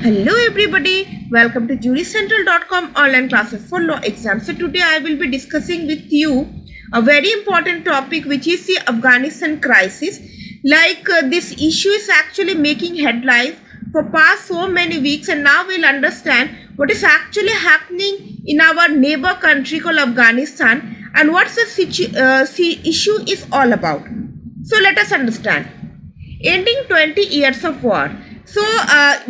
Hello everybody, welcome to jurycentral.com online classes for law exams. So today I will be discussing with you a very important topic, which is the Afghanistan crisis. This issue is actually making headlines for past so many weeks, and now we'll understand what is actually happening in our neighbor country called Afghanistan and what the issue is all about. So let us understand. Ending 20 years of war.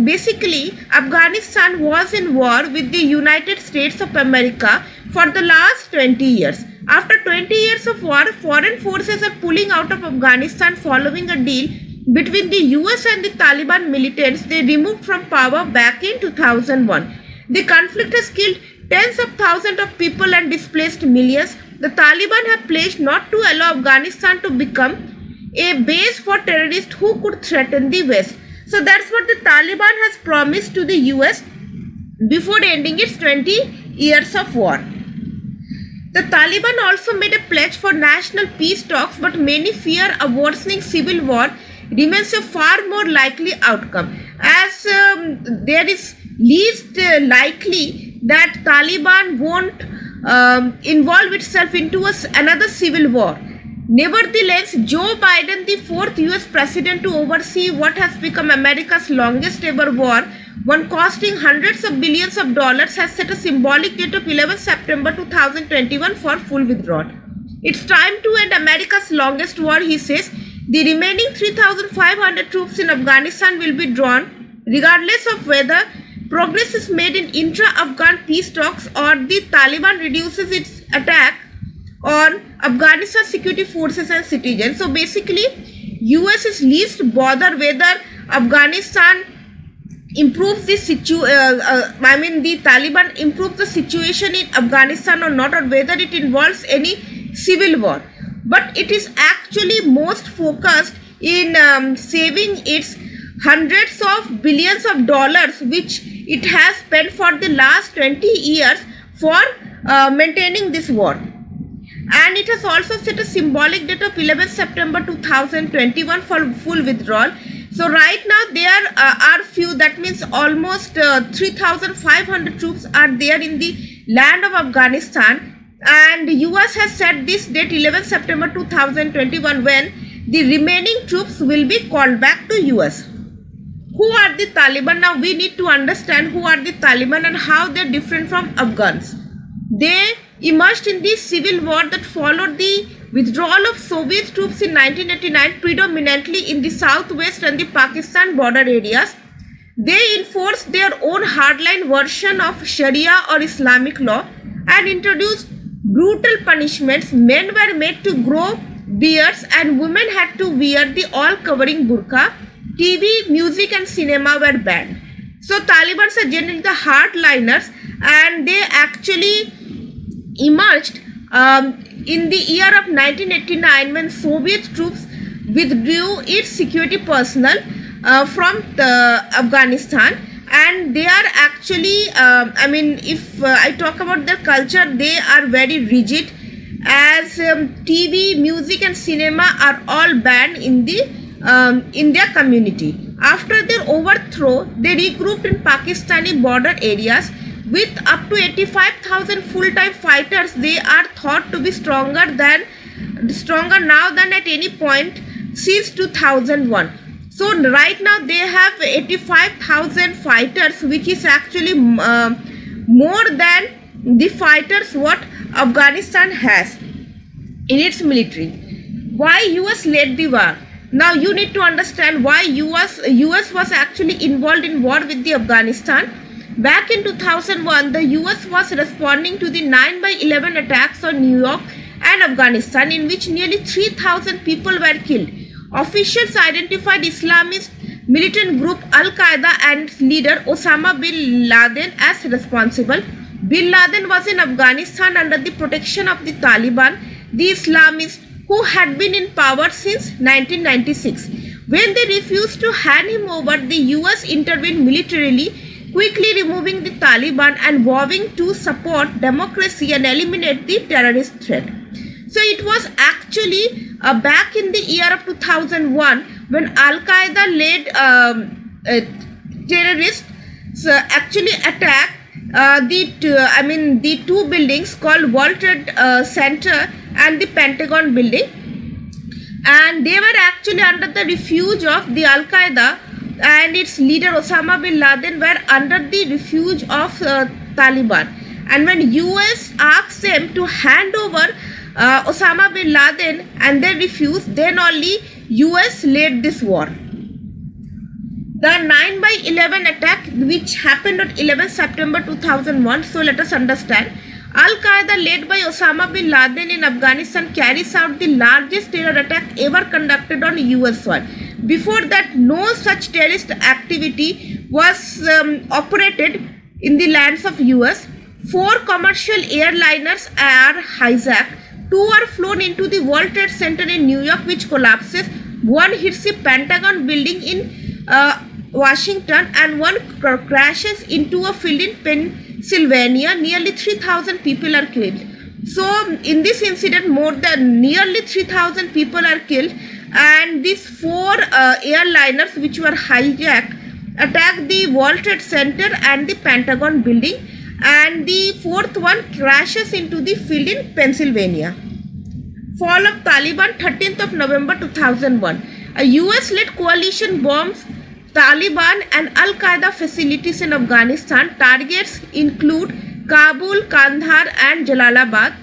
Basically, Afghanistan was in war with the United States of America for the last 20 years. After 20 years of war, foreign forces are pulling out of Afghanistan following a deal between the US and the Taliban militants they removed from power back in 2001. The conflict has killed tens of thousands of people and displaced millions. The Taliban have pledged not to allow Afghanistan to become a base for terrorists who could threaten the West. So that's what the Taliban has promised to the US before ending its 20 years of war. The Taliban also made a pledge for national peace talks, but many fear a worsening civil war remains a far more likely outcome, as there is least likely that Taliban won't involve itself into another civil war. Nevertheless, Joe Biden, the fourth US president to oversee what has become America's longest ever war, one costing hundreds of billions of dollars, has set a symbolic date of 11 September 2021 for full withdrawal. It's time to end America's longest war, he says. The remaining 3,500 troops in Afghanistan will be drawn regardless of whether progress is made in intra-Afghan peace talks or the Taliban reduces its attack on Afghanistan security forces and citizens. So basically, US is least bothered whether Afghanistan improves the the Taliban improves the situation in Afghanistan or not, or whether it involves any civil war. But it is actually most focused in saving its hundreds of billions of dollars which it has spent for the last 20 years for maintaining this war. And it has also set a symbolic date of 11 September 2021 for full withdrawal. So right now there are few, that means almost 3,500 troops are there in the land of Afghanistan, and US has set this date 11 September 2021 when the remaining troops will be called back to US. Who are the Taliban? Now we need to understand who are the Taliban and how they are different from Afghans. They emerged in the civil war that followed the withdrawal of Soviet troops in 1989, predominantly in the southwest and the Pakistan border areas. They enforced their own hardline version of Sharia or Islamic law and introduced brutal punishments. Men were made to grow beards and women had to wear the all-covering burqa. TV, music and cinema were banned. So Taliban are generally the hardliners, and they actually emerged in the year of 1989 when Soviet troops withdrew its security personnel from Afghanistan, and they are actually if I talk about their culture, they are very rigid, as TV, music and cinema are all banned in their community. After their overthrow, they regrouped in Pakistani border areas with up to 85,000 full-time fighters. They are thought to be stronger now than at any point since 2001. So right now they have 85,000 fighters, which is actually more than the fighters what Afghanistan has in its military. Why US led the war? Now you need to understand why US was actually involved in war with the Afghanistan. Back in 2001, the US was responding to the 9/11 attacks on New York and Afghanistan, in which nearly 3,000 people were killed. Officials identified Islamist militant group Al-Qaeda and its leader Osama bin Laden as responsible. Bin Laden was in Afghanistan under the protection of the Taliban, the Islamists who had been in power since 1996. When they refused to hand him over, the US intervened militarily, quickly removing the Taliban and vowing to support democracy and eliminate the terrorist threat. So it was actually back in the year of 2001 when Al-Qaeda led terrorists so actually attacked the two buildings called World Trade Center and the Pentagon building, and they were actually under the refuge of the Al Qaeda, and its leader Osama bin Laden were under the refuge of Taliban. And when US asked them to hand over Osama bin Laden and they refused, then only US led this war. The 9/11 attack, which happened on 11 September 2001, so let us understand. Al-Qaeda, led by Osama bin Laden in Afghanistan, carries out the largest terror attack ever conducted on US soil. Before that, no such terrorist activity was operated in the lands of US. 4 commercial airliners are hijacked. 2 are flown into the World Trade Center in New York, which collapses. 1 hits the Pentagon building in Washington, and 1 crashes into a field in Pennsylvania. Nearly 3,000 people are killed. So in this incident, more than nearly 3,000 people are killed, and these 4 airliners which were hijacked attacked the World Trade Center and the Pentagon building, and the 4th one crashes into the field in Pennsylvania. Fall of Taliban, 13th of November 2001. A US-led coalition bombs Taliban and Al-Qaeda facilities in Afghanistan. Targets include Kabul, Kandahar and Jalalabad.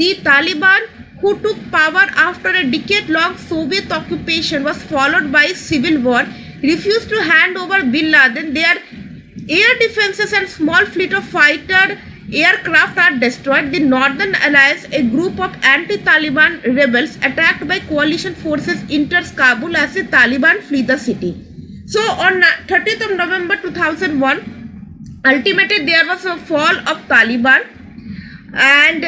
The Taliban, who took power after a decade-long Soviet occupation was followed by civil war, refused to hand over bin Laden. Their air defenses and small fleet of fighter aircraft are destroyed. The Northern Alliance, a group of anti-Taliban rebels attacked by coalition forces, enters Kabul as the Taliban flee the city. So on 30th of November 2001, ultimately there was a fall of Taliban, and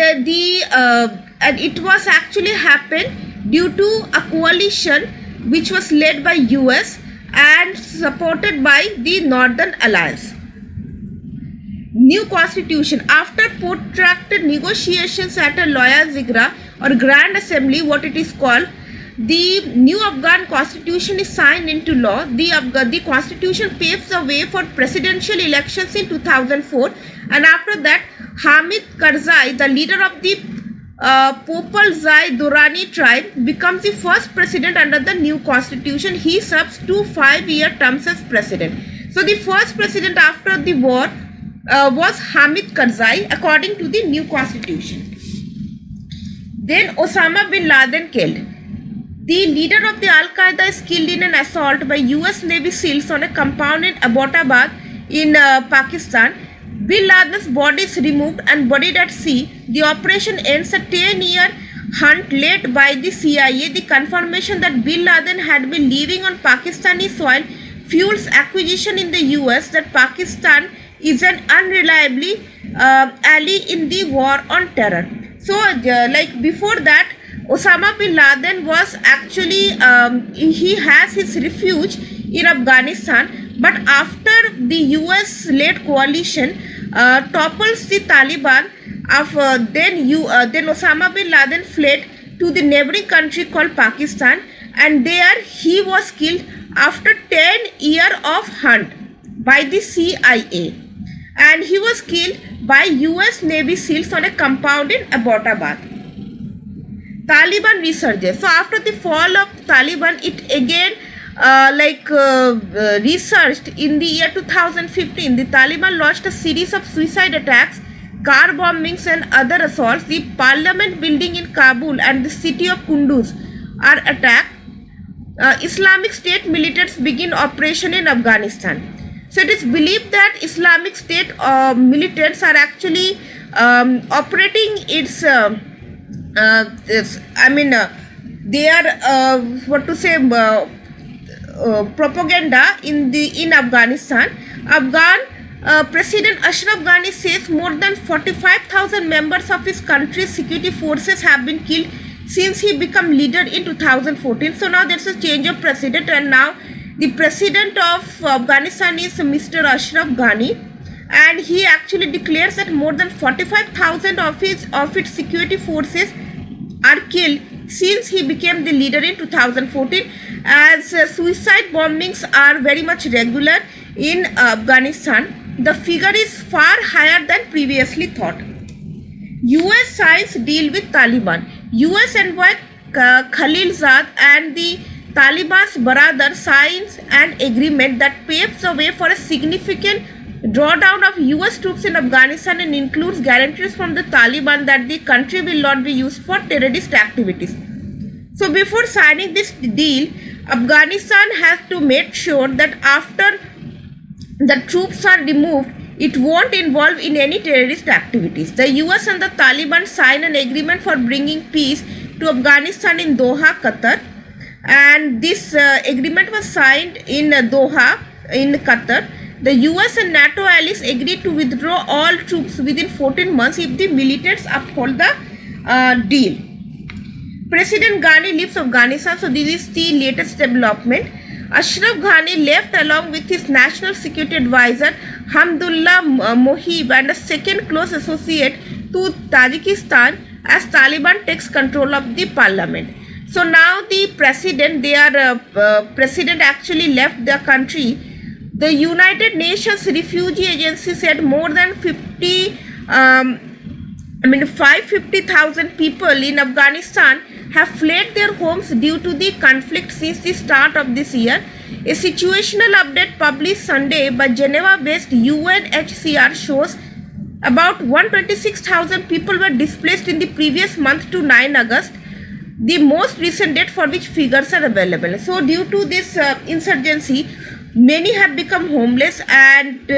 and it was actually happened due to a coalition which was led by US and supported by the Northern Alliance. New constitution. After protracted negotiations at a Loya Zigra or Grand Assembly, what it is called, the new Afghan constitution is signed into law. The constitution paves the way for presidential elections in 2004, and after that, Hamid Karzai, the leader of the Popal-Zai Durrani tribe, becomes the first president under the new constitution. He serves 2 5-year terms as president. So the first president after the war was Hamid Karzai according to the new constitution. Then Osama bin Laden killed. The leader of the Al-Qaeda is killed in an assault by US Navy SEALs on a compound in Abbottabad in Pakistan. Bin Laden's body is removed and buried at sea. The operation ends a 10-year hunt led by the CIA. The confirmation that Bin Laden had been living on Pakistani soil fuels accusation in the US that Pakistan is an unreliable ally in the war on terror. So like before that, Osama bin Laden was actually, he has his refuge in Afghanistan, but after the US-led coalition topples the Taliban, then Osama bin Laden fled to the neighboring country called Pakistan, and there he was killed after 10 years of hunt by the CIA, and he was killed by US Navy SEALs on a compound in Abbottabad. Taliban resurges. So after the fall of Taliban, it again resurged in the year 2015. The Taliban launched a series of suicide attacks, car bombings and other assaults. The parliament building in Kabul and the city of Kunduz are attacked. Islamic State militants begin operation in Afghanistan. So it is believed that Islamic State militants are actually operating its they are propaganda in Afghanistan. President Ashraf Ghani says more than 45,000 members of his country's security forces have been killed since he became leader in 2014. So now there's a change of president, and now the president of Afghanistan is Mr. Ashraf Ghani, and he actually declares that more than 45,000 of its security forces are killed since he became the leader in 2014, as suicide bombings are very much regular in Afghanistan, the figure is far higher than previously thought. US signs deal with Taliban. US envoy Khalilzad and the Taliban's brother signs an agreement that paves the way for a significant drawdown of US troops in Afghanistan and includes guarantees from the Taliban that the country will not be used for terrorist activities. So before signing this deal, Afghanistan has to make sure that after the troops are removed, it won't involve in any terrorist activities. The US and the Taliban signed an agreement for bringing peace to Afghanistan in Doha, Qatar. And this agreement was signed in Doha, in Qatar. The US and NATO allies agreed to withdraw all troops within 14 months if the militants uphold the deal. President Ghani leaves Afghanistan. So this is the latest development. Ashraf Ghani left along with his national security advisor Hamdullah Mohib and a second close associate to Tajikistan as Taliban takes control of the parliament. So now the president, president actually left the country. The United Nations Refugee Agency said more than 550,000 people in Afghanistan have fled their homes due to the conflict since the start of this year. A situational update published Sunday by Geneva-based UNHCR shows about 126,000 people were displaced in the previous month to 9 August, the most recent date for which figures are available. So due to this insurgency, many have become homeless and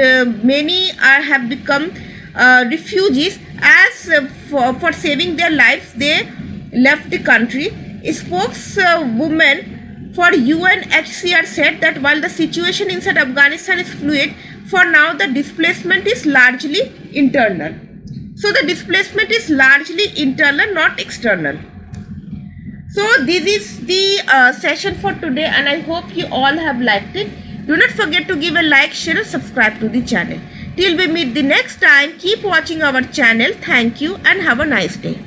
many have become refugees. As for saving their lives, they left the country. A spokeswoman for UNHCR said that while the situation inside Afghanistan is fluid, for now the displacement is largely internal. So the displacement is largely internal, not external. So this is the session for today, and I hope you all have liked it. Do not forget to give a like, share and subscribe to the channel. Till we meet the next time, keep watching our channel. Thank you and have a nice day.